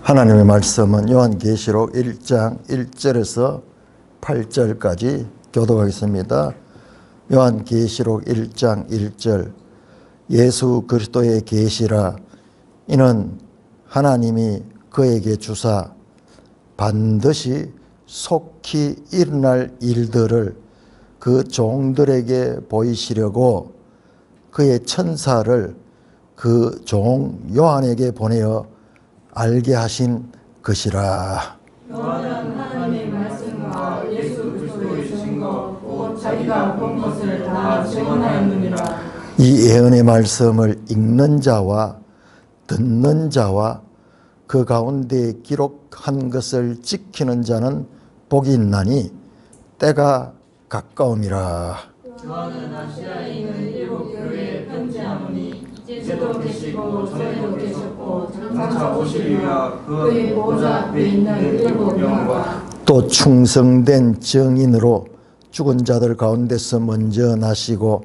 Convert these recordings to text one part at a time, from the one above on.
하나님의 말씀은 요한계시록 1장 1절에서 8절까지 교독하겠습니다. 요한계시록 1장 1절 예수 그리스도의 계시라 이는 하나님이 그에게 주사 반드시 속히 일어날 일들을 그 종들에게 보이시려고 그의 천사를 그 종 요한에게 보내어 알게 하신 것이라. 요한은 하나님의 말씀과 예수 그리스도의 증거 곧 자기가 본 것을 다 증언하였느니라. 이 예언의 말씀을 읽는 자와 듣는 자와 그 가운데 기록한 것을 지키는 자는 복이 있나니 때가 가까움이라. 요한은 아시아에 있는 일곱 교회에 편지하노니 이제도 계시고 전에도 계셨고 장차 오시리라. 그의 보좌 앞에 있는 일곱 영과 또 충성된 증인으로 죽은 자들 가운데서 먼저 나시고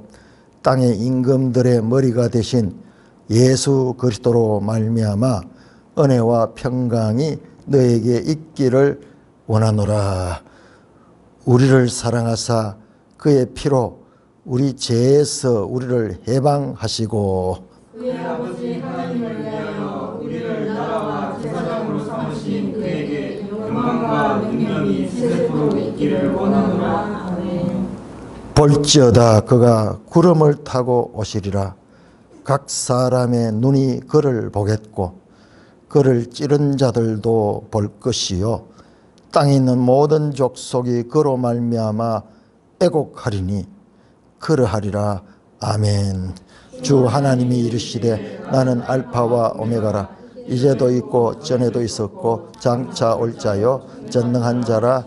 땅의 임금들의 머리가 되신 예수 그리스도로 말미암아 은혜와 평강이 너에게 있기를 원하노라. 우리를 사랑하사 그의 피로 우리 죄에서 우리를 해방하시고 그의 아버지 하나님을 위하여 우리를 나라와 제사장으로 삼으신 그에게 영광과 능력이 세세토록 있기를 원하노라. 아멘. 볼지어다 그가 구름을 타고 오시리라. 각 사람의 눈이 그를 보겠고 그를 찌른 자들도 볼 것이요 땅에 있는 모든 족속이 그로 말미암아 애곡하리니 그러하리라. 아멘. 주 하나님이 이르시되 나는 알파와 오메가라. 이제도 있고 전에도 있었고 장차 올 자요 전능한 자라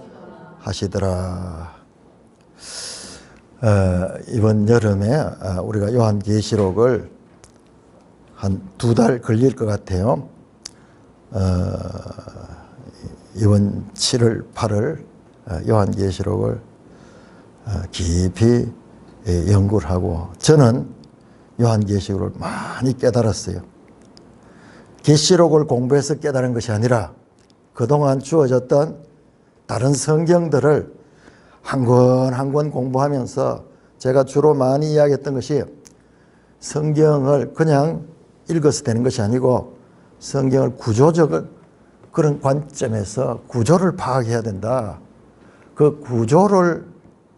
하시더라. 이번 여름에 우리가 요한계시록을 한 2달 걸릴 것 같아요. 이번 7월 8월 요한계시록을 깊이 연구를 하고 저는 요한계시록을 많이 깨달았어요. 계시록을 공부해서 깨달은 것이 아니라 그동안 주어졌던 다른 성경들을 한 권 한 권 공부하면서 제가 주로 많이 이야기했던 것이 성경을 그냥 읽어서 되는 것이 아니고 성경을 구조적 그런 관점에서 구조를 파악해야 된다. 그 구조를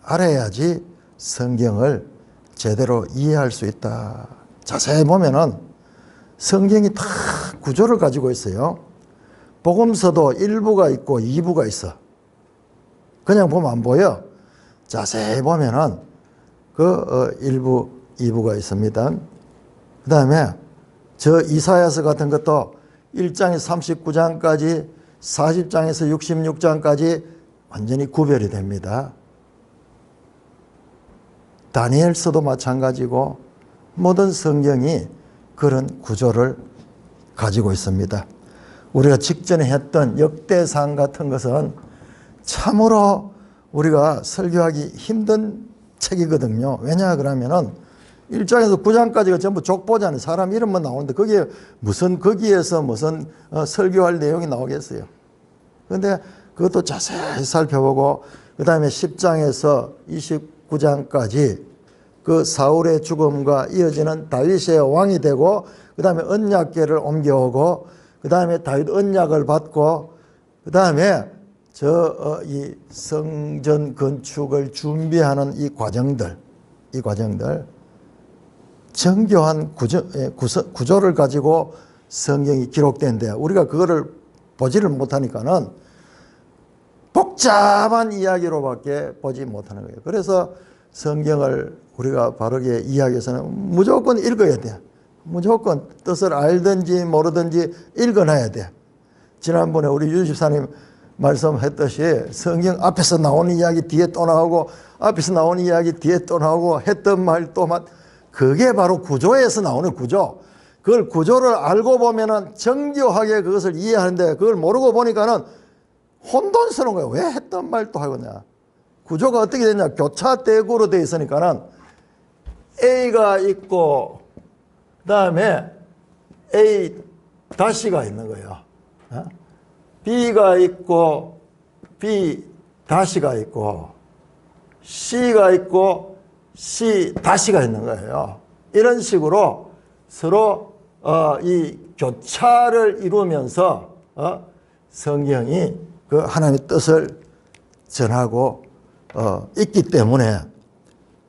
알아야지 성경을 제대로 이해할 수 있다. 자세히 보면은 성경이 다 구조를 가지고 있어요. 복음서도 1부가 있고 2부가 있어. 그냥 보면 안 보여. 자세히 보면은 그 1부, 2부가 있습니다. 그 다음에 저 이사야서 같은 것도 1장에서 39장까지 40장에서 66장까지 완전히 구별이 됩니다. 다니엘서도 마찬가지고 모든 성경이 그런 구조를 가지고 있습니다. 우리가 직전에 했던 역대상 같은 것은 참으로 우리가 설교하기 힘든 책이거든요. 왜냐 그러면은 1장에서 9장까지가 전부 족보잖아요. 사람 이름만 나오는데 거기에 거기에서 무슨 설교할 내용이 나오겠어요. 그런데 그것도 자세히 살펴보고 그 다음에 10장에서 29장까지 그 사울의 죽음과 이어지는 다윗의 왕이 되고 그 다음에 언약궤를 옮겨오고 그 다음에 다윗 언약을 받고 그 다음에 이 성전 건축을 준비하는 이 과정들 정교한 구조를 가지고 성경이 기록된데 우리가 그거를 보지를 못하니까는 복잡한 이야기로밖에 보지 못하는 거예요. 그래서 성경을 우리가 바르게 이해하기위해서는 무조건 읽어야 돼. 무조건 뜻을 알든지 모르든지 읽어놔야 돼. 지난번에 우리 유 집사님 말씀했듯이 성경 앞에서 나오는 이야기 뒤에 또 나오고 앞에서 나오는 이야기 뒤에 또 나오고 했던 말 또 그게 바로 구조에서 나오는 구조. 그걸 구조를 알고 보면은 정교하게 그것을 이해하는데 그걸 모르고 보니까는 혼돈스러운 거예요. 왜 했던 말 또 하겠냐. 구조가 어떻게 되냐. 교차대구로 되어 있으니까는 A가 있고 그 다음에 A 다시가 있는 거예요. B가 있고 B 다시가 있고 C가 있고 C 다시가 있는 거예요. 이런 식으로 서로 이 교차를 이루면서 성경이 그 하나님의 뜻을 전하고 있기 때문에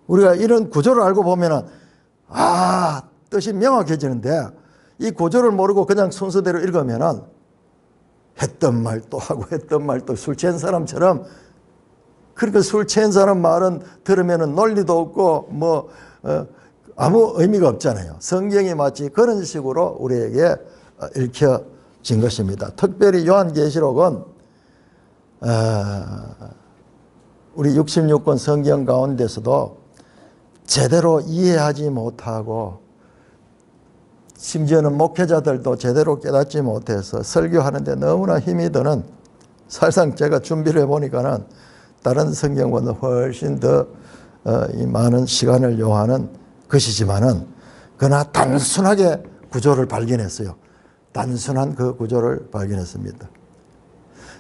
우리가 이런 구조를 알고 보면은 뜻이 명확해지는데 이 구조를 모르고 그냥 순서대로 읽으면은 했던 말 또 하고 했던 말 또 술 취한 사람처럼 그러니까 술 취한 사람 말은 들으면은 논리도 없고 뭐 아무 의미가 없잖아요. 성경이 마치 그런 식으로 우리에게 읽혀진 것입니다. 특별히 요한계시록은 우리 66권 성경 가운데서도 제대로 이해하지 못하고 심지어는 목회자들도 제대로 깨닫지 못해서 설교하는데 너무나 힘이 드는, 사실상 제가 준비를 해보니까는 다른 성경보다 훨씬 더 많은 시간을 요하는 것이지만은 그러나 단순하게 구조를 발견했어요. 단순한 그 구조를 발견했습니다.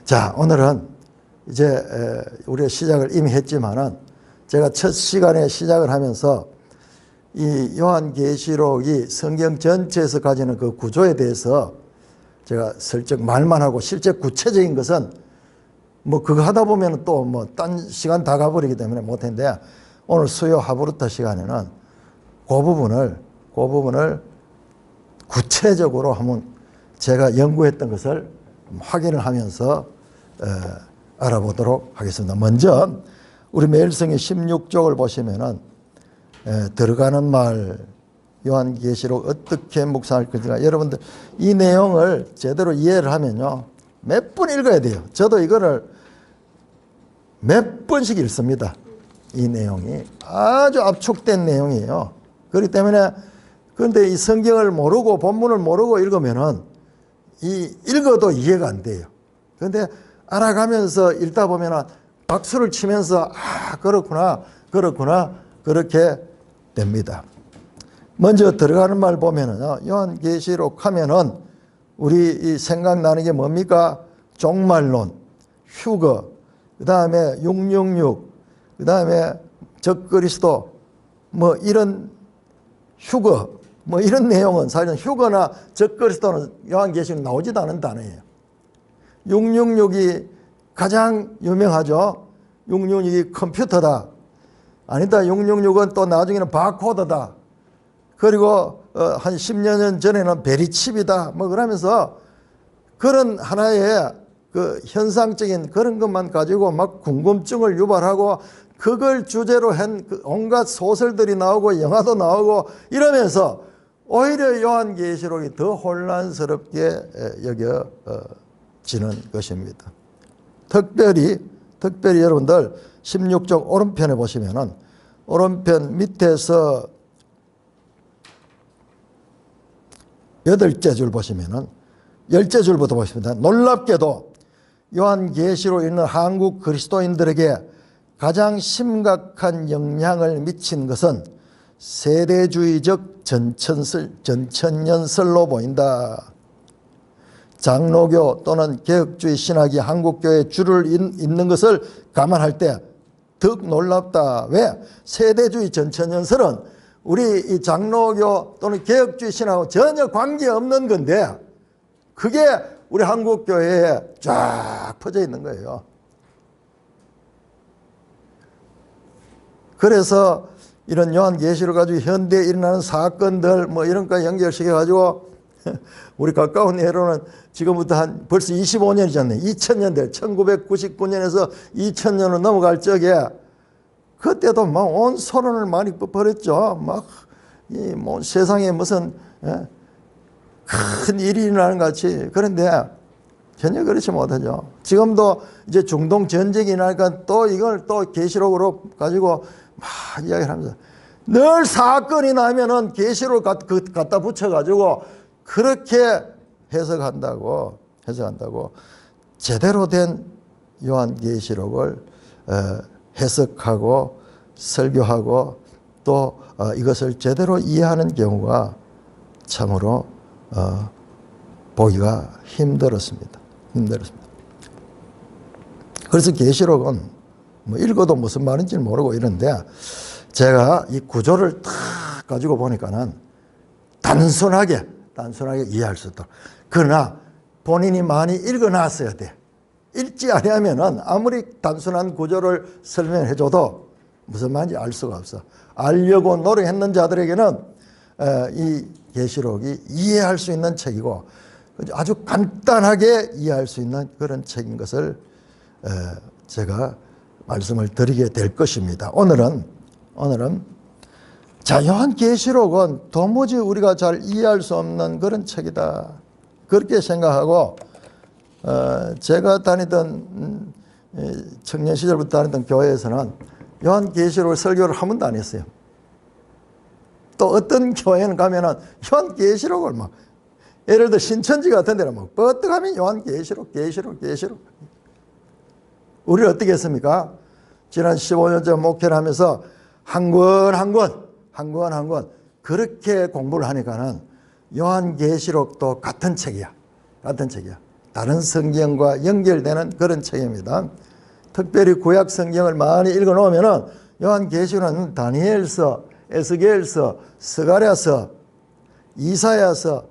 자, 오늘은 이제 우리가 시작을 이미 했지만은 제가 첫 시간에 시작을 하면서 이 요한계시록이 성경 전체에서 가지는 그 구조에 대해서 제가 슬쩍 말만 하고 실제 구체적인 것은 뭐 그거 하다 보면 또 뭐 딴 시간 다 가버리기 때문에 못했는데 오늘 수요 하브루타 시간에는 그 부분을 구체적으로 한번 제가 연구했던 것을 확인을 하면서 알아보도록 하겠습니다. 먼저 우리 매일성의 16쪽을 보시면은 들어가는 말, 요한계시록 어떻게 묵상할 것인가. 여러분들 이 내용을 제대로 이해를 하면요 몇 번 읽어야 돼요. 저도 이거를 몇 번씩 읽습니다. 이 내용이 아주 압축된 내용이에요. 그렇기 때문에 그런데 이 성경을 모르고 본문을 모르고 읽으면은 읽어도 이해가 안 돼요. 그런데 알아가면서 읽다 보면은 박수를 치면서 그렇구나 그렇게 됩니다. 먼저 들어가는 말 보면은요, 요한계시록 하면은 우리 생각나는 게 뭡니까? 종말론, 휴거, 그 다음에 666, 그 다음에 적그리스도, 뭐 이런 휴거, 뭐 이런 내용은 사실은 휴거나 적그리스도는 요한계시록 나오지도 않은 단어예요. 666이 가장 유명하죠. 666이 컴퓨터다. 아니다. 666은 또 나중에는 바코드다. 그리고 한 10년 전에는 베리칩이다. 뭐 그러면서 그런 하나의 그 현상적인 그런 것만 가지고 막 궁금증을 유발하고 그걸 주제로 한 온갖 소설들이 나오고 영화도 나오고 이러면서 오히려 요한계시록이 더 혼란스럽게 여겨지는 것입니다. 특별히 여러분들 16쪽 오른편에 보시면은 오른편 밑에서 8째 줄 보시면은 10째 줄부터 보십니다. 놀랍게도 요한계시록 있는 한국 그리스도인들에게 가장 심각한 영향을 미친 것은 세대주의적 전천년설로 보인다. 장로교 또는 개혁주의 신학이 한국교회에 줄을 잇는 것을 감안할 때 더욱 놀랍다. 왜? 세대주의 전천년설은 우리 이 장로교 또는 개혁주의 신학하고 전혀 관계없는 건데 그게 우리 한국교회에 쫙 퍼져 있는 거예요. 그래서 이런 요한계시록 가지고 현대에 일어나는 사건들 뭐 이런 거 연결시켜 가지고 우리 가까운 예로는 지금부터 벌써 25년이잖아요. 2000년대 1999년에서 2000년으로 넘어갈 적에 그때도 막 온 소론을 많이 벌였죠. 막 이 뭐 세상에 무슨 큰 일이 일어나는 것 같이. 그런데 전혀 그렇지 못하죠. 지금도 이제 중동 전쟁이 나니까 또 이걸 또 계시록으로 가지고 막 이야기를 하면서 늘 사건이 나면은 계시록 갖다 붙여가지고 그렇게 해석한다고 제대로 된 요한계시록을 해석하고 설교하고 또 이것을 제대로 이해하는 경우가 참으로 보기가 힘들었습니다. 그래서 계시록은 뭐 읽어도 무슨 말인지 모르고 이런데 제가 이 구조를 딱 가지고 보니까는 단순하게 이해할 수 있도록. 그러나 본인이 많이 읽어놨어야 돼. 읽지 않으면은 아무리 단순한 구조를 설명해줘도 무슨 말인지 알 수가 없어. 알려고 노력했는 자들에게는 이 계시록이 이해할 수 있는 책이고 아주 간단하게 이해할 수 있는 그런 책인 것을 제가 말씀을 드리게 될 것입니다. 오늘은 자, 요한계시록은 도무지 우리가 잘 이해할 수 없는 그런 책이다. 그렇게 생각하고 제가 다니던 청년 시절부터 다니던 교회에서는 요한계시록을 설교를 한 번도 안 했어요. 또 어떤 교회는 가면은 요한계시록을 막 예를 들어 신천지 같은 데는 막 뻗떡하면 요한계시록. 우리는 어떻게 했습니까? 지난 15년째 목회를 하면서 한 권 그렇게 공부를 하니까는 요한계시록도 같은 책이야. 다른 성경과 연결되는 그런 책입니다. 특별히 구약 성경을 많이 읽어 놓으면은 요한계시록은 다니엘서, 에스겔서, 스가랴서, 이사야서,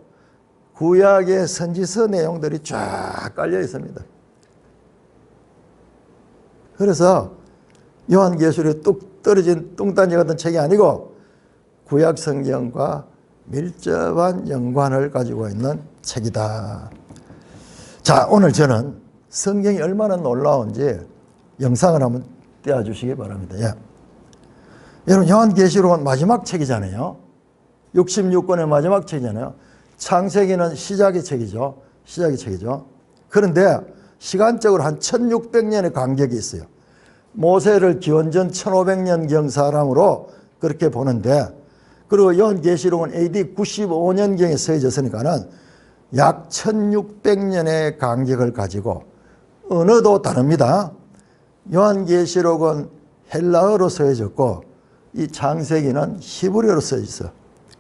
구약의 선지서 내용들이 쫙 깔려 있습니다. 그래서 요한계시록이 뚝 떨어진 뚱딴지 같은 책이 아니고 구약 성경과 밀접한 연관을 가지고 있는 책이다. 자, 오늘 저는 성경이 얼마나 놀라운지 영상을 한번 띄워주시기 바랍니다. 예. 여러분, 요한계시록은 마지막 책이잖아요. 66권의 마지막 책이잖아요. 창세기는 시작의 책이죠. 그런데 시간적으로 한 1600년의 간격이 있어요. 모세를 기원전 1500년경 사람으로 그렇게 보는데, 그리고 요한계시록은 AD 95년경에 쓰여졌으니까는 약 1600년의 간격을 가지고 언어도 다릅니다. 요한계시록은 헬라어로 쓰여졌고 이 창세기는 히브리어로 쓰여졌어요.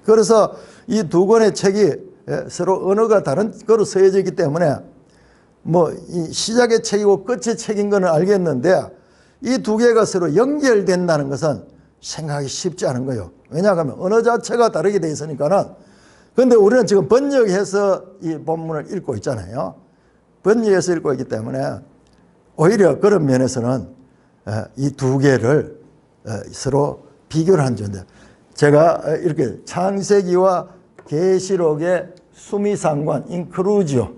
그래서 이 두 권의 책이 서로 언어가 다른 거로 쓰여졌기 때문에 뭐 이 시작의 책이고 끝의 책인 거는 알겠는데 이 두 개가 서로 연결된다는 것은 생각하기 쉽지 않은 거예요. 왜냐하면 언어 자체가 다르게 되어 있으니까는. 그런데 우리는 지금 번역해서 이 본문을 읽고 있잖아요. 번역해서 읽고 있기 때문에 오히려 그런 면에서는 이 두 개를 서로 비교를 한 존재. 제가 이렇게 창세기와 계시록의 수미상관, 인크루지오,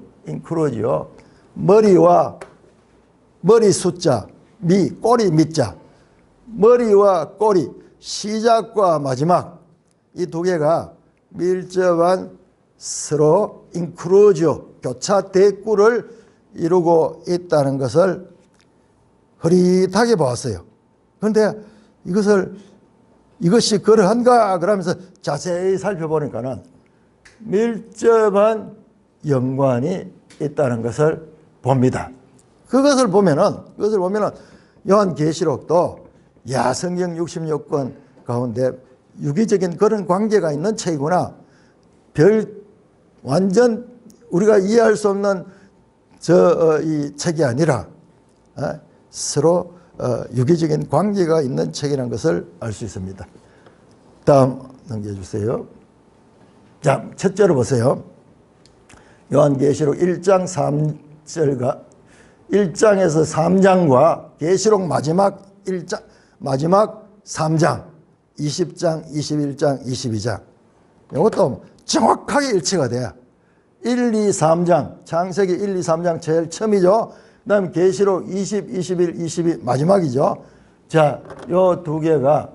머리 숫자, 꼬리 밑자, 머리와 꼬리, 시작과 마지막, 이 두 개가 밀접한 서로 인크루지오, 교차 대꾸를 이루고 있다는 것을 흐릿하게 보았어요. 그런데 이것이 그러한가 그러면서 자세히 살펴보니까는 밀접한 연관이 있다는 것을 봅니다. 그것을 보면은 요한계시록도 성경 66권 가운데 유기적인 그런 관계가 있는 책이구나. 완전 우리가 이해할 수 없는 이 책이 아니라 서로 유기적인 관계가 있는 책이라는 것을 알 수 있습니다. 다음 넘겨주세요. 자, 첫째로 보세요. 요한계시록 1장 3절과 1장에서 3장과 계시록 마지막 3장, 20장, 21장, 22장. 이것도 정확하게 일치가 돼요. 1, 2, 3장, 창세기 1, 2, 3장 제일 처음이죠. 그 다음 계시록 20, 21, 22 마지막이죠. 자, 요 두 개가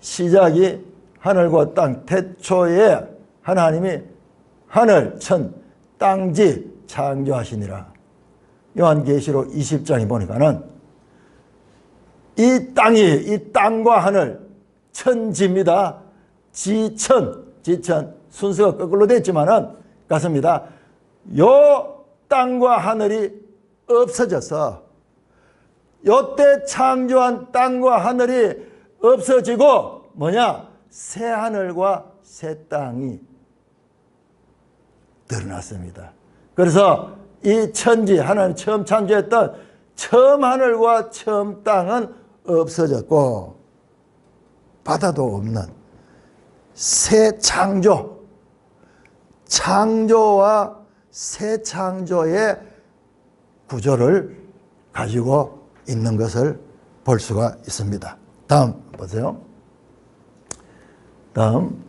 시작이 하늘과 땅, 태초에 하나님이 하늘, 천, 땅지 창조하시니라. 요한계시록 20장에 보니까는 이 땅과 하늘, 천지입니다. 지천 순서가 거꾸로 됐지만은 같습니다. 요 땅과 하늘이 없어져서 요때 창조한 땅과 하늘이 없어지고 새 하늘과 새 땅이 드러났습니다. 그래서 이 천지, 하나님 처음 창조했던 처음 하늘과 처음 땅은 없어졌고 바다도 없는 새 창조, 창조와 새 창조의 구조를 가지고 있는 것을 볼 수가 있습니다. 다음 보세요. 다음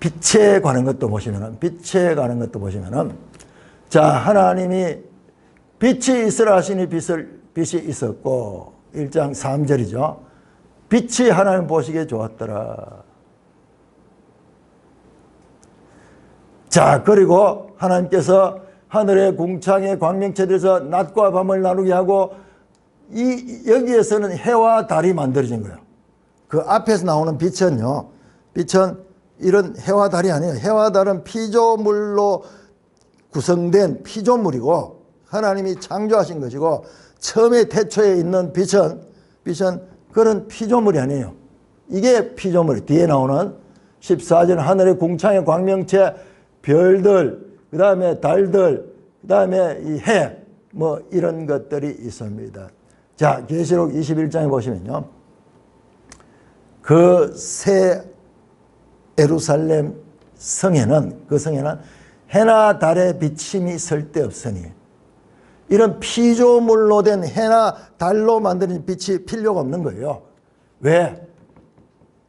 빛에 관한 것도 보시면은, 빛에 관한 것도 보시면은, 자, 하나님이 빛이 있으라 하시니 빛이 있었고, 1장 3절이죠. 빛이 하나님 보시기에 좋았더라. 자, 그리고 하나님께서 하늘의 궁창의 광명체들에서 낮과 밤을 나누게 하고, 여기에서는 해와 달이 만들어진 거예요. 그 앞에서 나오는 빛은요, 빛은 이런 해와 달이 아니에요. 해와 달은 피조물로 구성된 피조물이고 하나님이 창조하신 것이고, 처음에 태초에 있는 빛은 그런 피조물이 아니에요. 이게 피조물. 뒤에 나오는 14절 하늘의 궁창의 광명체, 별들, 그 다음에 달들, 그 다음에 이 해, 뭐 이런 것들이 있습니다. 자, 계시록 21장에 보시면요, 그 새 예루살렘 성에는, 그 성에는 해나 달의 비침이 쓸데없으니, 이런 피조물로 된 해나 달로 만드는 빛이 필요가 없는 거예요. 왜?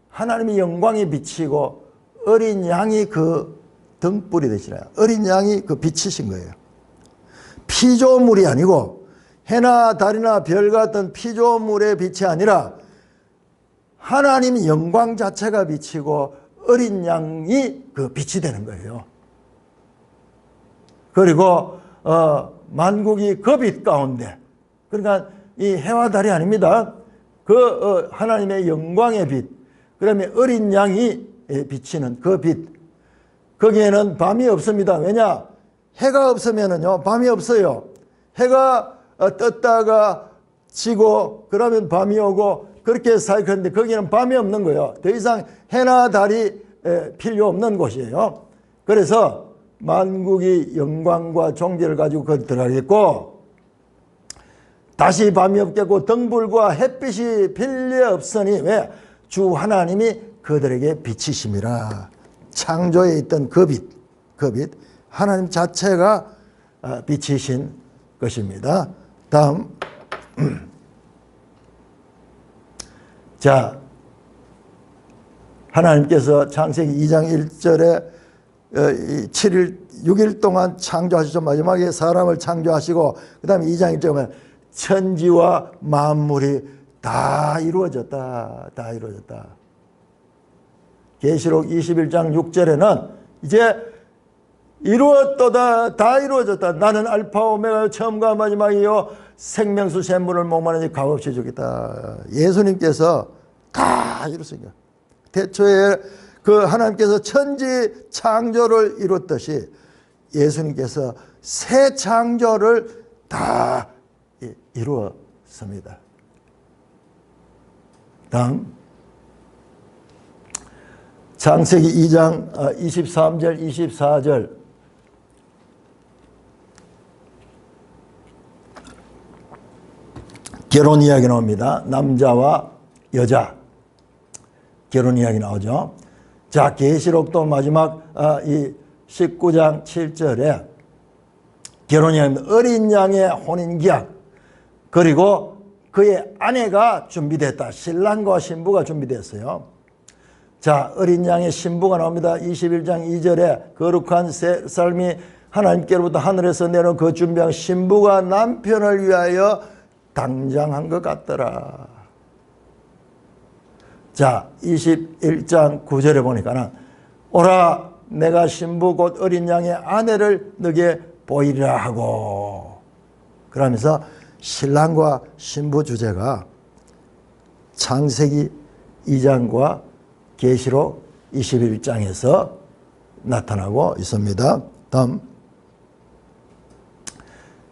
하나님의 영광이 비치고 어린 양이 그 등불이 되시나요? 어린 양이 그 빛이신 거예요. 피조물이 아니고 해나 달이나 별 같은 피조물의 빛이 아니라 하나님의 영광 자체가 비치고 어린 양이 그 빛이 되는 거예요. 그리고 만국이 그 빛 가운데, 그러니까 이 해와 달이 아닙니다. 그 하나님의 영광의 빛, 그 다음에 어린 양이 비치는 그 빛, 거기에는 밤이 없습니다. 왜냐? 해가 없으면은요, 밤이 없어요. 해가 떴다가 지고 그러면 밤이 오고 그렇게 살겠는데 거기는 밤이 없는 거예요. 더 이상 해나 달이 필요 없는 곳이에요. 그래서 만국이 영광과 존귀를 가지고 거기 들어가겠고, 다시 밤이 없겠고 등불과 햇빛이 필요 없으니, 왜? 주 하나님이 그들에게 빛이심이라. 창조에 있던 그 빛, 하나님 자체가 빛이신 것입니다. 다음, 자, 하나님께서 창세기 2장 1절에 6일 동안 창조하시죠. 마지막에 사람을 창조하시고, 그 다음에 2장 1절에 보면 천지와 만물이 다 이루어졌다. 다 이루어졌다. 계시록 21장 6절에는 이제 이루었도다. 다 이루어졌다. 나는 알파 오메가 처음과 마지막이요 생명수 샘물을 목마르니 값없이 주겠다. 예수님께서 다 이루었으니까. 태초에 그 하나님께서 천지 창조를 이뤘듯이 예수님께서 새 창조를 다 이루었습니다. 다음, 창세기 2장 23절 24절 결혼 이야기 나옵니다. 남자와 여자 결혼 이야기 나오죠. 자, 계시록도 마지막 이 19장 7절에 결혼 이야기입니다. 어린 양의 혼인기약, 그리고 그의 아내가 준비됐다. 신랑과 신부가 준비됐어요. 자, 어린 양의 신부가 나옵니다. 21장 2절에 거룩한 새 삶이 하나님께로부터 하늘에서 내려온 그 준비한 신부가 남편을 위하여 당장한 것 같더라. 자, 21장 9절에 보니까는 오라 내가 신부 곧 어린 양의 아내를 너게 보이리라 하고, 그러면서 신랑과 신부 주제가 창세기 2장과 계시록 21장에서 나타나고 있습니다. 다음,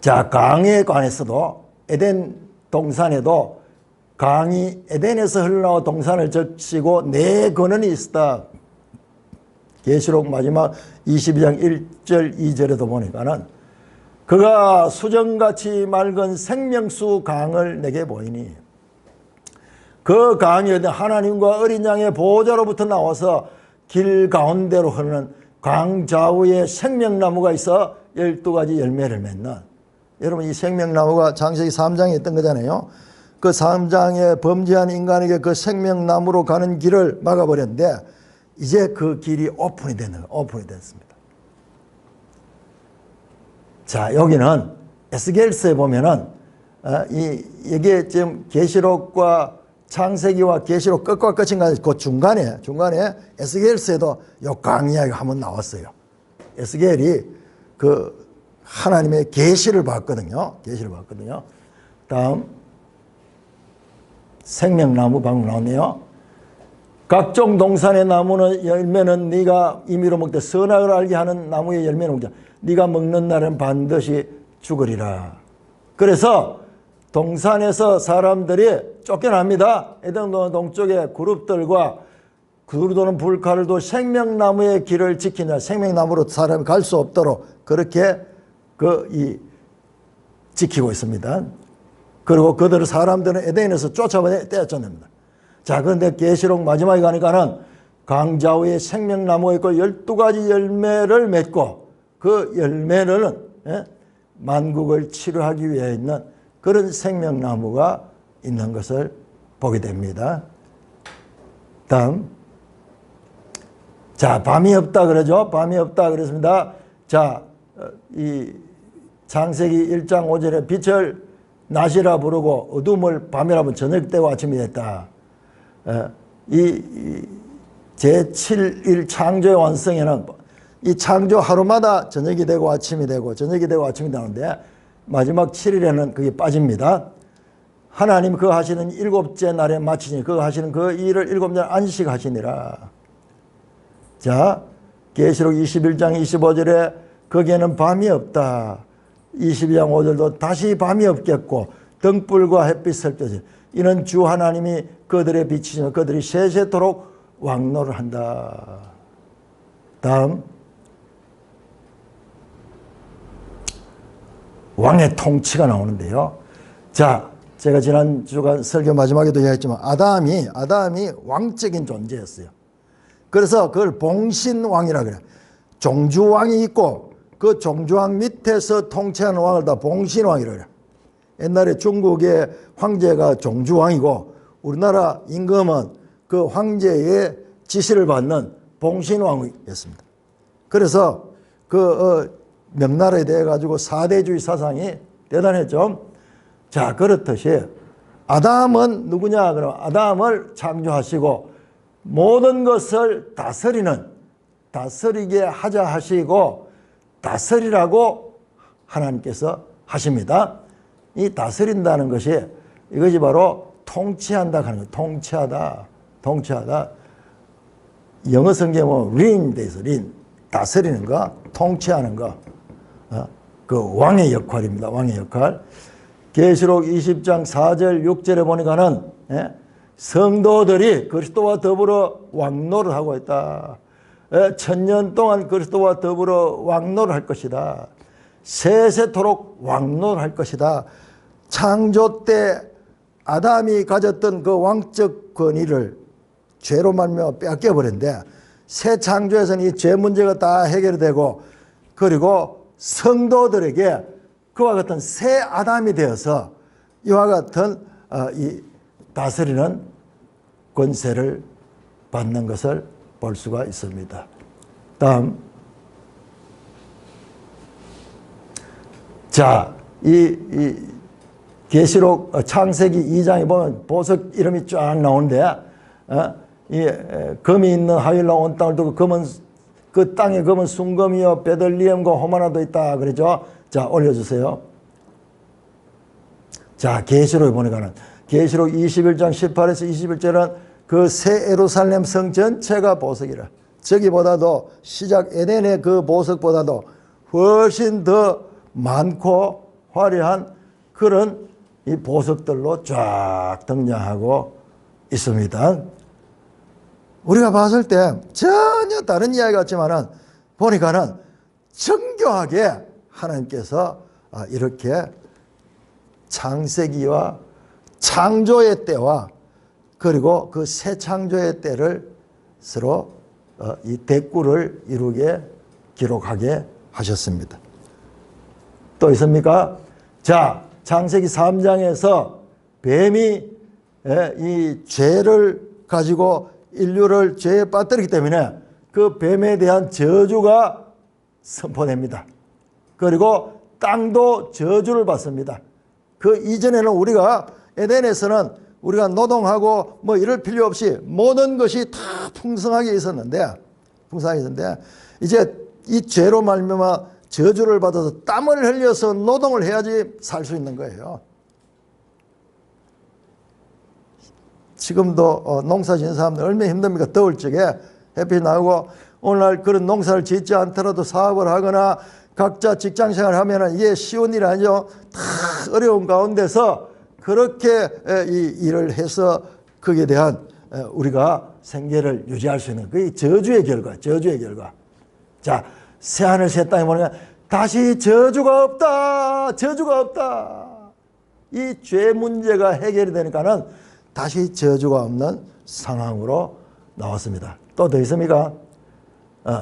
자, 강에 관해서도 에덴 동산에도 강이 에덴에서 흘러나와 동산을 적시고 네 근원이 있었다. 계시록 마지막 22장 1절 2절에도 보니까는 그가 수정같이 맑은 생명수 강을 내게 보이니 그 강이 하나님과 어린 양의 보호자로부터 나와서 길 가운데로 흐르는 강 좌우에 생명나무가 있어 12가지 열매를 맺는, 여러분 이 생명나무가 창세기 3장에 있던 거잖아요. 그 3장에 범죄한 인간에게 그 생명나무로 가는 길을 막아버렸는데 이제 그 길이 오픈이 됐습니다. 자, 여기는 에스겔서에 보면은 이게 지금 계시록과 창세기와 계시록 끝과 끝인가 그 중간에 에스겔서에도 요 강 이야기가 한번 나왔어요. 에스겔이 그 하나님의 계시를 봤거든요. 다음 생명나무 방금 나왔네요. 각종 동산의 나무는 열매는 네가 임의로 먹되 선악을 알게 하는 나무의 열매는 먹자. 네가 먹는 날은 반드시 죽으리라. 그래서 동산에서 사람들이 쫓겨납니다. 에덴 동쪽의 그룹들과 두루도는 불칼을 도 생명나무의 길을 지키냐, 생명나무로 사람이 갈 수 없도록 그렇게 지키고 있습니다. 그리고 그들을 사람들은 에덴에서 떼어쫓습니다. 자, 그런데 계시록 마지막에 가니까는 강좌우에 생명나무가 있고 12가지 열매를 맺고 그 열매는 만국을 치료하기 위해 있는 그런 생명나무가 있는 것을 보게 됩니다. 다음. 자, 밤이 없다 그러죠. 밤이 없다 그랬습니다. 자, 이 창세기 1장 5절에 빛을 낮이라 부르고 어둠을 밤이라 부르고 저녁 때와 아침이 됐다. 이 제7일 창조의 완성에는 이 창조 하루마다 저녁이 되고 아침이 되고 저녁이 되고 아침이 되는데 마지막 7일에는 그게 빠집니다. 하나님 그 하시는 일곱째 날에 마치니 그 하시는 그 일을 일곱 날 안식하시니라. 자, 계시록 21장 25절에 거기에는 밤이 없다. 22장 5절도 다시 밤이 없겠고 등불과 햇빛을 떼지. 이는 주 하나님이 그들의 빛이시며 그들이 세세토록 왕노를 한다. 다음. 왕의 통치가 나오는데요. 자, 제가 지난 주간 설교 마지막에도 이야기했지만 아담이 왕적인 존재였어요. 그래서 그걸 봉신왕이라 그래요. 종주왕이 있고 그 종주왕 밑에서 통치하는 왕을 다 봉신왕이라 그래요. 옛날에 중국의 황제가 종주왕이고 우리나라 임금은 그 황제의 지시를 받는 봉신왕이었습니다. 그래서 명나라에 대해 가지고 사대주의 사상이 대단했죠. 자, 그렇듯이 아담은 누구냐? 그럼 아담을 창조하시고 모든 것을 다스리게 하자 하시고 다스리라고 하나님께서 하십니다. 이 다스린다는 것이 이것이 바로 통치한다 하는 거예요. 통치하다. 영어 성경에 보면 reign 돼 있어. reign. 다스리는 거, 통치하는 거. 그 왕의 역할입니다. 왕의 역할. 계시록 20장 4절 6절에 보니까는 성도들이 그리스도와 더불어 왕노를 하고 있다. 1000년 동안 그리스도와 더불어 왕노를 할 것이다. 세세토록 왕노를 할 것이다. 창조 때 아담이 가졌던 그 왕적 권위를 죄로 말미암아 빼앗겨 버렸는데 새 창조에서는 이 죄 문제가 다 해결되고 그리고 성도들에게 그와 같은 새 아담이 되어서 이와 같은 이 다스리는 권세를 받는 것을 볼 수가 있습니다. 다음. 자, 이 계시록 창세기 2장에 보면 보석 이름이 쫙 나오는데 이 금이 있는 하윌라 온 땅을 두고 금은 그 땅에 금은 순금이요 베들리헴과 호마나도 있다 그러죠. 자, 올려주세요. 자, 계시록에 보니까는 계시록 21장 18에서 21절은 그 새 예루살렘 성 전체가 보석이라. 저기보다도 시작 에덴의 그 보석보다도 훨씬 더 많고 화려한 그런 이 보석들로 쫙 등장하고 있습니다. 우리가 봤을 때 전혀 다른 이야기 같지만은 보니까는 정교하게 하나님께서 이렇게 창세기와 창조의 때와 그리고 그 새 창조의 때를 서로 이 대꾸를 이루게 기록하게 하셨습니다. 또 있습니까? 자, 창세기 3장에서 뱀이 이 죄를 가지고 인류를 죄에 빠뜨리기 때문에 그 뱀에 대한 저주가 선포됩니다. 그리고 땅도 저주를 받습니다. 그 이전에는 우리가 에덴에서는 우리가 노동하고 뭐 이럴 필요 없이 모든 것이 다 풍성하게 있었는데 이제 이 죄로 말미암아 저주를 받아서 땀을 흘려서 노동을 해야지 살 수 있는 거예요. 지금도 농사 짓는 사람들 얼마나 힘듭니까? 더울 적에 햇빛 나오고 오늘날 그런 농사를 짓지 않더라도 사업을 하거나 각자 직장생활을 하면은 이게 쉬운 일이 아니죠. 다 어려운 가운데서 그렇게 이 일을 해서 거기에 대한 우리가 생계를 유지할 수 있는 그게 저주의 결과. 자, 새하늘 새 땅에 보니까 다시 저주가 없다. 이 죄 문제가 해결이 되니까는 다시 저주가 없는 상황으로 나왔습니다. 또 더 있습니까?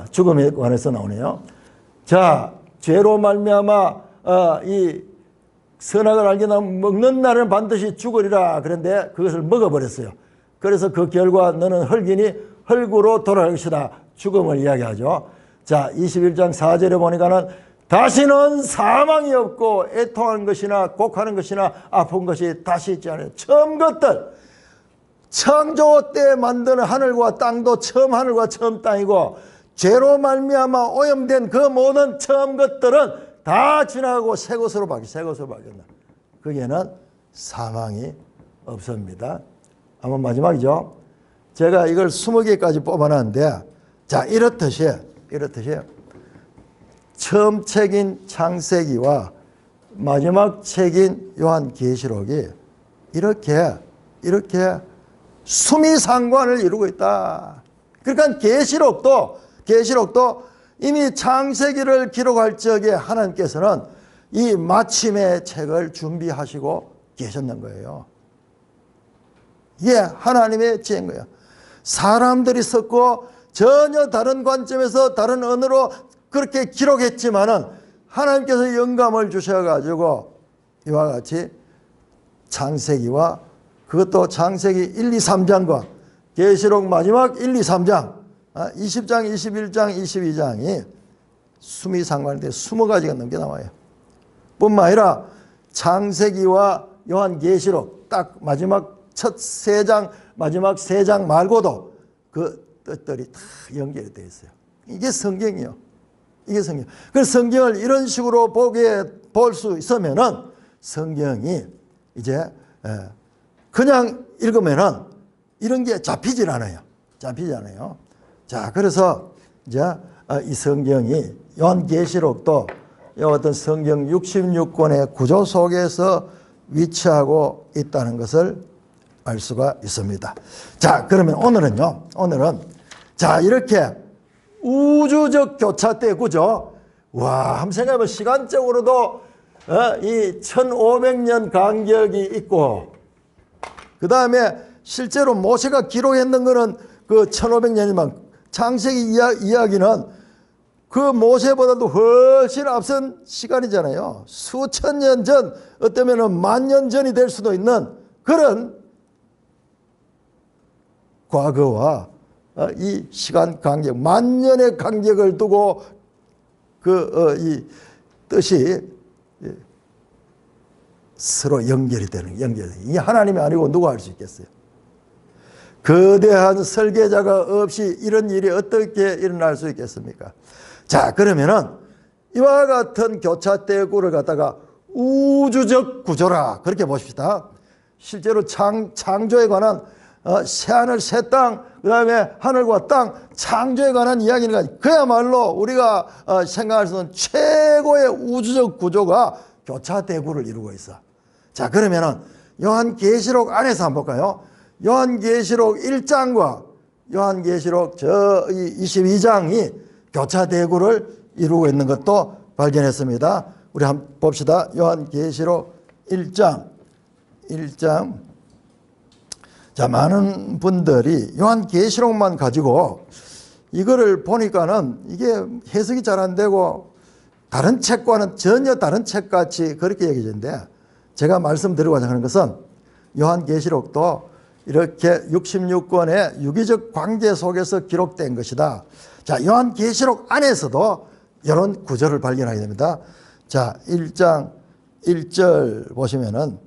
죽음에 관해서 나오네요. 자, 죄로 말미암아 이 선악을 알게 되면 먹는 날은 반드시 죽으리라. 그런데 그것을 먹어버렸어요. 그래서 그 결과 너는 흙이니 흙으로 돌아갈 것이다. 죽음을 이야기하죠. 자, 21장 4절에 보니까는 다시는 사망이 없고 애통하는 것이나 곡하는 것이나 아픈 것이 다시 있지 않아요. 처음 것들, 창조 때 만든 하늘과 땅도 처음 하늘과 처음 땅이고 죄로 말미암아 오염된 그 모든 처음 것들은 다 지나가고 새 것으로 바뀐다. 거기에는 사망이 없습니다. 한번 마지막이죠. 제가 이걸 20개까지 뽑아놨는데, 자, 이렇듯이 처음 책인 창세기와 마지막 책인 요한계시록이 이렇게 수미상관을 이루고 있다. 그러니까 계시록도 이미 창세기를 기록할 적에 하나님께서는 이 마침의 책을 준비하시고 계셨는 거예요. 이게 하나님의 지혜인 거예요. 사람들이 썼고 전혀 다른 관점에서 다른 언어로 그렇게 기록했지만은 하나님께서 영감을 주셔가지고 이와 같이 창세기와 그것도 창세기 1, 2, 3장과 계시록 마지막 1, 2, 3장 20장, 21장, 22장이 수미상관인데 20가지가 넘게 나와요. 뿐만 아니라 창세기와 요한계시록 딱 마지막 첫 3장, 마지막 3장 말고도 그 뜻들이 다 연결이 되어 있어요. 이게 성경이에요. 이게 성경. 그래서 성경을 이런 식으로 볼 수 있으면은 성경이 이제 그냥 읽으면은 이런 게 잡히질 않아요. 자, 그래서 이제 이 성경이 요한계시록도 이 어떤 성경 66권의 구조 속에서 위치하고 있다는 것을 알 수가 있습니다. 자, 그러면 오늘은 자, 이렇게 우주적 교차 때, 그죠? 와, 한번 생각해보면 시간적으로도 이 1500년 간격이 있고, 그 다음에 실제로 모세가 기록했는 거는 그 1500년이지만 창세기 이야기는 그 모세보다도 훨씬 앞선 시간이잖아요. 수천 년 전, 어쩌면 만 년 전이 될 수도 있는 그런 과거와 이 시간 간격, 만 년의 간격을 두고 이 뜻이 서로 연결이 되는, 이 하나님이 아니고 누가 할 수 있겠어요? 거대한 설계자가 없이 이런 일이 어떻게 일어날 수 있겠습니까? 자, 그러면은 이와 같은 교차대구를 갖다가 우주적 구조라 그렇게 보십시다. 실제로 창조에 관한 새하늘 새땅, 그 다음에 하늘과 땅 창조에 관한 이야기는 그야말로 우리가 생각할 수 있는 최고의 우주적 구조가 교차대구를 이루고 있어. 자, 그러면은 요한계시록 안에서 한번 볼까요? 요한계시록 1장과 요한계시록 저 22장이 교차대구를 이루고 있는 것도 발견했습니다. 우리 한번 봅시다. 요한계시록 1장. 자, 많은 분들이 요한계시록만 가지고 이거를 보니까는 이게 해석이 잘 안 되고 다른 책과는 전혀 다른 책같이 그렇게 여겨지는데, 제가 말씀드리고자 하는 것은 요한계시록도 이렇게 66권의 유기적 관계 속에서 기록된 것이다. 자, 요한계시록 안에서도 이런 구절을 발견하게 됩니다. 자, 1장 1절 보시면은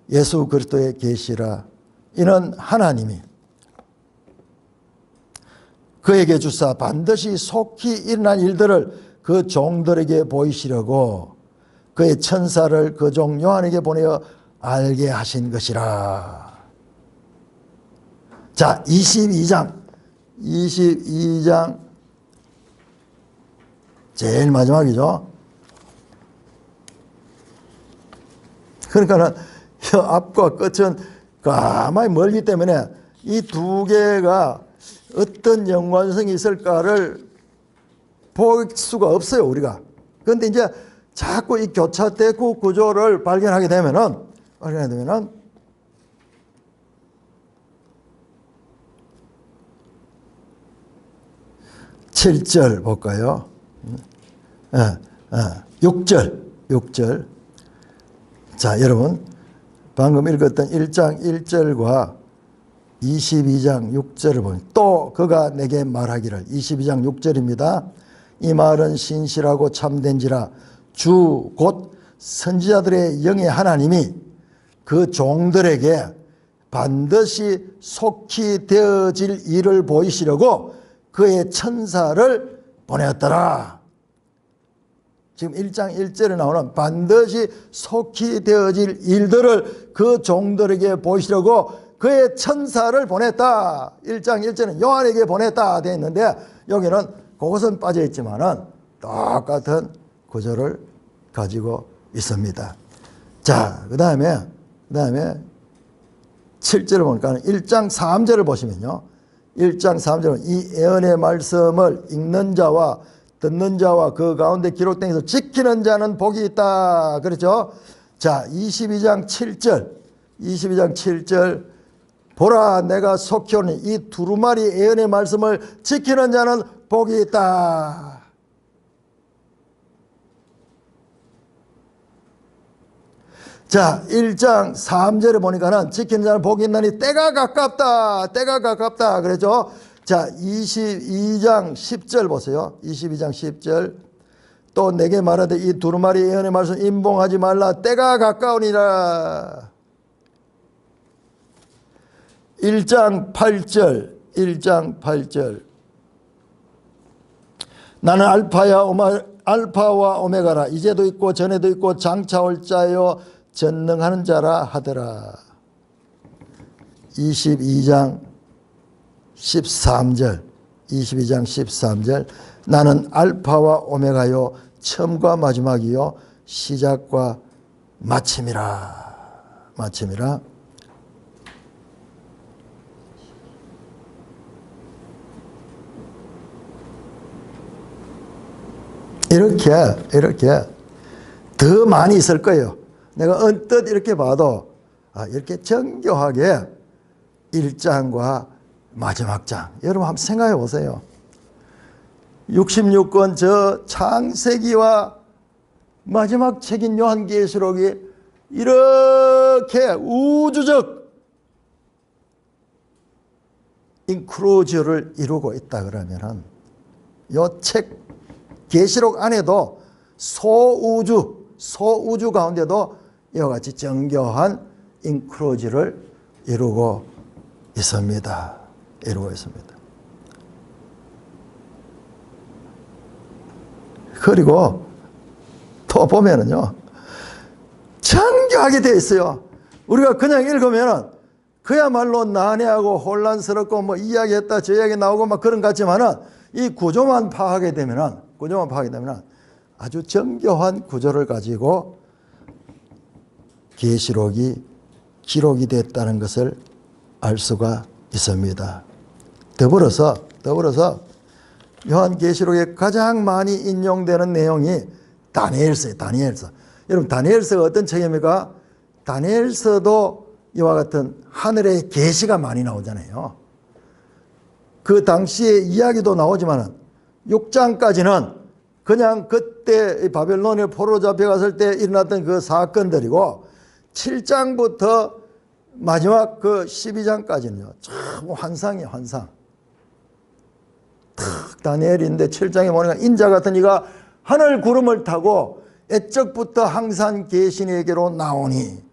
예수 그리스도의 계시라. 이는 하나님이 그에게 주사 반드시 속히 일어날 일들을 그 종들에게 보이시려고 그의 천사를 그 종 요한에게 보내어 알게 하신 것이라. 자, 22장 제일 마지막이죠. 그러니까는 앞과 끝은 가만히 멀기 때문에 이 두 개가 어떤 연관성이 있을까를 볼 수가 없어요, 우리가. 그런데 이제 자꾸 이 교차대구 구조를 발견하게 되면은 7절 볼까요? 6절. 자, 여러분, 방금 읽었던 1장 1절과 22장 6절을 보면 또 그가 내게 말하기를, 22장 6절입니다. 이 말은 신실하고 참된지라 주 곧 선지자들의 영의 하나님이 그 종들에게 반드시 속히 되어질 일을 보이시려고 그의 천사를 보내었더라. 지금 1장 1절에 나오는 반드시 속히 되어질 일들을 그 종들에게 보이시려고 그의 천사를 보냈다. 1장 1절은 요한에게 보냈다 되어 있는데, 여기는 그것은 빠져 있지만은 똑같은 구절을 가지고 있습니다. 자, 그 다음에 7절을 보니까 1장 3절을 보시면요. 1장 3절은 이 예언의 말씀을 읽는 자와 듣는 자와 그 가운데 기록된 것을 지키는 자는 복이 있다. 그렇죠? 자, 22장 7절. 보라, 내가 속히 오니 이 두루마리 예언의 말씀을 지키는 자는 복이 있다. 자, 1장 3절에 보니까는 지키는 자는 복이 있나니 때가 가깝다. 그랬죠? 자, 22장 10절 보세요. 22장 10절. 또 내게 말하되 이 두루마리 예언의 말씀 임봉하지 말라. 때가 가까우니라. 1장 8절. 나는 알파와 오메가라. 이제도 있고 전에도 있고 장차 올 자요 전능하는 자라 하더라. 22장 13절. 나는 알파와 오메가요 처음과 마지막이요 시작과 마침이라. 이렇게 더 많이 있을 거예요. 내가 언뜻 이렇게 봐도 이렇게 정교하게 1장과 마지막 장, 여러분 한번 생각해 보세요. 66권 저 창세기와 마지막 책인 요한계시록이 이렇게 우주적 인크로즈를 이루고 있다 그러면은 요 책 계시록 안에도 소우주 가운데도 이와 같이 정교한 인크로즈를 이루고 있습니다. 그리고 또 보면은요, 정교하게 되어 있어요. 우리가 그냥 읽으면은 그야말로 난해하고 혼란스럽고 뭐 이야기했다 저 이야기 나오고 막 그런 것 같지만은 이 구조만 파악하게 되면은 아주 정교한 구조를 가지고 계시록이 기록이 됐다는 것을 알 수가 있습니다. 더불어서 요한계시록에 가장 많이 인용되는 내용이 다니엘서예요. 다니엘서. 여러분 다니엘서가 어떤 책입니까? 다니엘서도 이와 같은 하늘의 계시가 많이 나오잖아요. 그 당시의 이야기도 나오지만 6장까지는 그냥 그때 바벨론에 포로 잡혀갔을 때 일어났던 그 사건들이고 7장부터 마지막 그 12장까지는요. 참 환상이에요. 환상. 탁 다니엘인데 7장에 보니까 인자 같은 이가 하늘 구름을 타고 애적부터 항산 계신에게로 나오니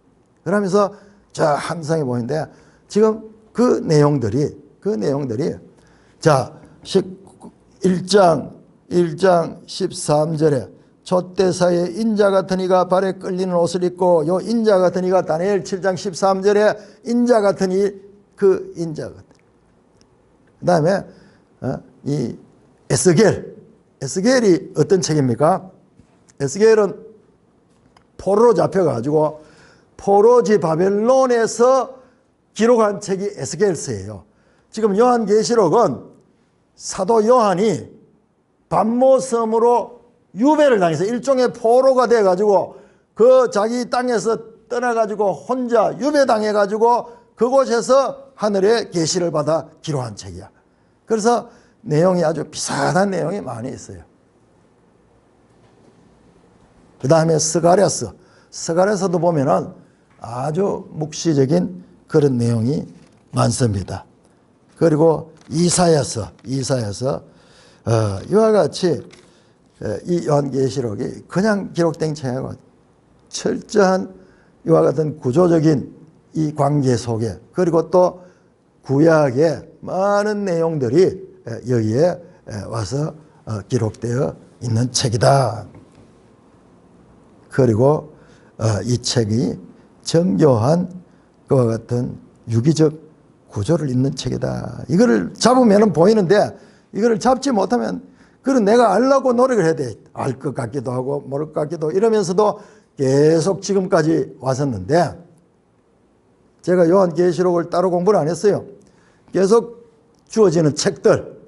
그러면서 저 환상이 보이는데 지금 그 내용들이 자 1장 13절에 촛대사에 인자 같은 이가 발에 끌리는 옷을 입고 요 인자 같은 이가 다니엘 7장 13절에 인자 같은 이 그 인자 같은 그 다음에 이 에스겔이 어떤 책입니까? 에스겔은 포로로 잡혀가지고 포로지 바벨론에서 기록한 책이 에스겔서예요. 지금 요한계시록은 사도 요한이 반모섬으로 유배를 당해서 일종의 포로가 돼가지고 그 자기 땅에서 떠나가지고 혼자 유배당해가지고 그곳에서 하늘의 계시를 받아 기록한 책이야. 그래서 내용이 아주 비슷한 내용이 많이 있어요. 그 다음에 스가랴서도 보면은 아주 묵시적인 그런 내용이 많습니다. 그리고 이사야서 이와 같이 이 요한계시록이 그냥 기록된 책하고 철저한 이와 같은 구조적인 이 관계 속에 그리고 또 구약의 많은 내용들이 여기에 와서 기록되어 있는 책이다. 그리고 이 책이 정교한 그와 같은 유기적 구조를 잇는 책이다. 이거를 잡으면 보이는데 이거를 잡지 못하면 그건 내가 알려고 노력을 해야 돼. 알 것 같기도 하고 모를 것 같기도 하고 이러면서도 계속 지금까지 왔었는데 제가 요한계시록을 따로 공부를 안 했어요. 계속 주어지는 책들,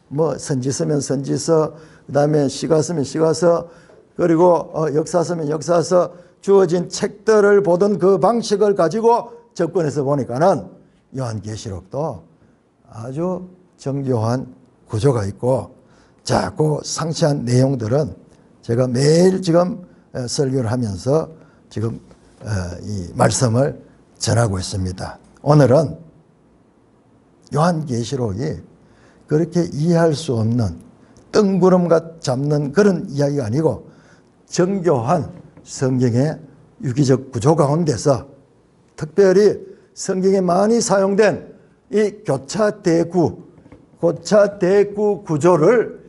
뭐 선지서면 선지서, 그 다음에 시가 쓰면 시가서, 그리고 역사 쓰면 역사서 주어진 책들을 보던 그 방식을 가지고 접근해서 보니까는 요한계시록도 아주 정교한 구조가 있고 자, 그 상세한 내용들은 제가 매일 지금 설교를 하면서 지금 이 말씀을 전하고 있습니다. 오늘은 요한계시록이 그렇게 이해할 수 없는 뜬구름같 잡는 그런 이야기가 아니고 정교한 성경의 유기적 구조 가운데서 특별히 성경에 많이 사용된 이 교차대구 구조를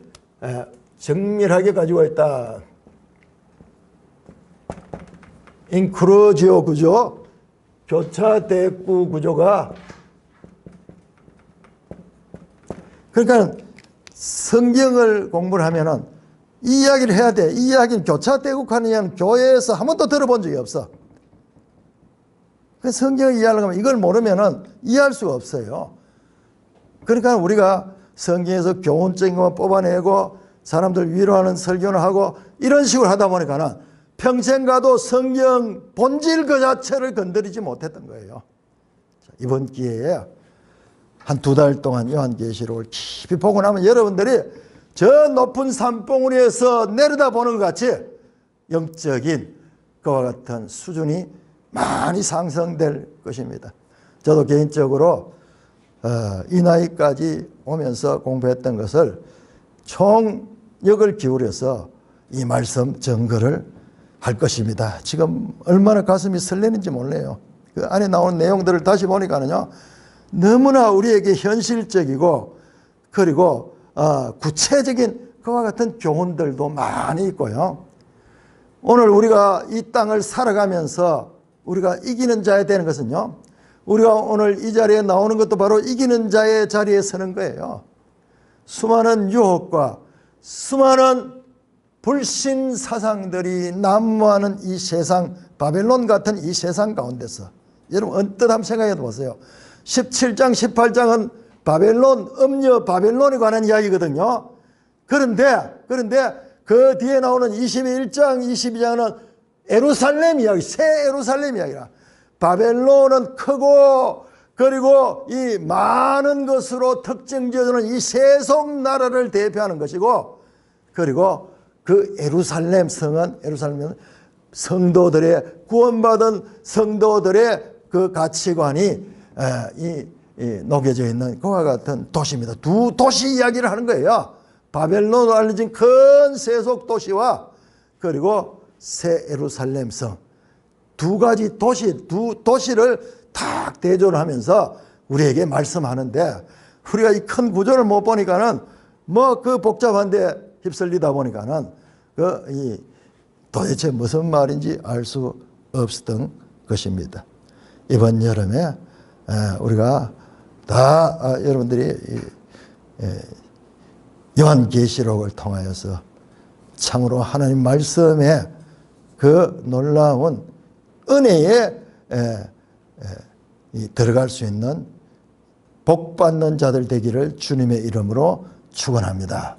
정밀하게 가지고 있다. 인크로지오 구조, 교차대구 구조가 그러니까 성경을 공부를 하면은 이 이야기를 해야 돼. 이 이야기는 교차대국하는 이야기는 교회에서 한 번도 들어본 적이 없어. 성경을 이해하려고 하면 이걸 모르면은 이해할 수가 없어요. 그러니까 우리가 성경에서 교훈적인 것만 뽑아내고 사람들 위로하는 설교를 하고 이런 식으로 하다 보니까는 평생 가도 성경 본질 그 자체를 건드리지 못했던 거예요. 이번 기회에 한 2달 동안 요한계시록을 깊이 보고 나면 여러분들이 저 높은 산봉우리에서 내려다보는 것 같이 영적인 그와 같은 수준이 많이 상승될 것입니다. 저도 개인적으로 이 나이까지 오면서 공부했던 것을 총력을 기울여서 이 말씀 전거를 할 것입니다. 지금 얼마나 가슴이 설레는지 몰라요. 그 안에 나오는 내용들을 다시 보니까는요, 너무나 우리에게 현실적이고 그리고 구체적인 그와 같은 교훈들도 많이 있고요. 오늘 우리가 이 땅을 살아가면서 우리가 이기는 자야 되는 것은요, 우리가 오늘 이 자리에 나오는 것도 바로 이기는 자의 자리에 서는 거예요. 수많은 유혹과 수많은 불신 사상들이 난무하는 이 세상, 바벨론 같은 이 세상 가운데서 여러분 언뜻 한번 생각해 보세요. 17장 18장은 바벨론, 음녀 바벨론에 관한 이야기거든요. 그런데 그 뒤에 나오는 21장, 22장은 예루살렘 이야기, 새 예루살렘 이야기라. 바벨론은 크고 그리고 이 많은 것으로 특징지어주는 이 세속 나라를 대표하는 것이고, 그리고 그 예루살렘 성은 성도들의 구원받은 성도들의 그 가치관이 녹여져 있는 그와 같은 도시입니다. 두 도시 이야기를 하는 거예요. 바벨론으로 알려진 큰 세속 도시와 그리고 새 예루살렘 성, 두 가지 두 도시를 탁 대조하면서 우리에게 말씀하는데, 우리가 이 큰 구조를 못 보니까는 뭐 그 복잡한데 휩쓸리다 보니까는 도대체 무슨 말인지 알 수 없었던 것입니다. 이번 여름에 우리가 다 여러분들이 요한계시록을 통하여서 참으로 하나님 말씀에 그 놀라운 은혜에 들어갈 수 있는 복 받는 자들 되기를 주님의 이름으로 축원합니다.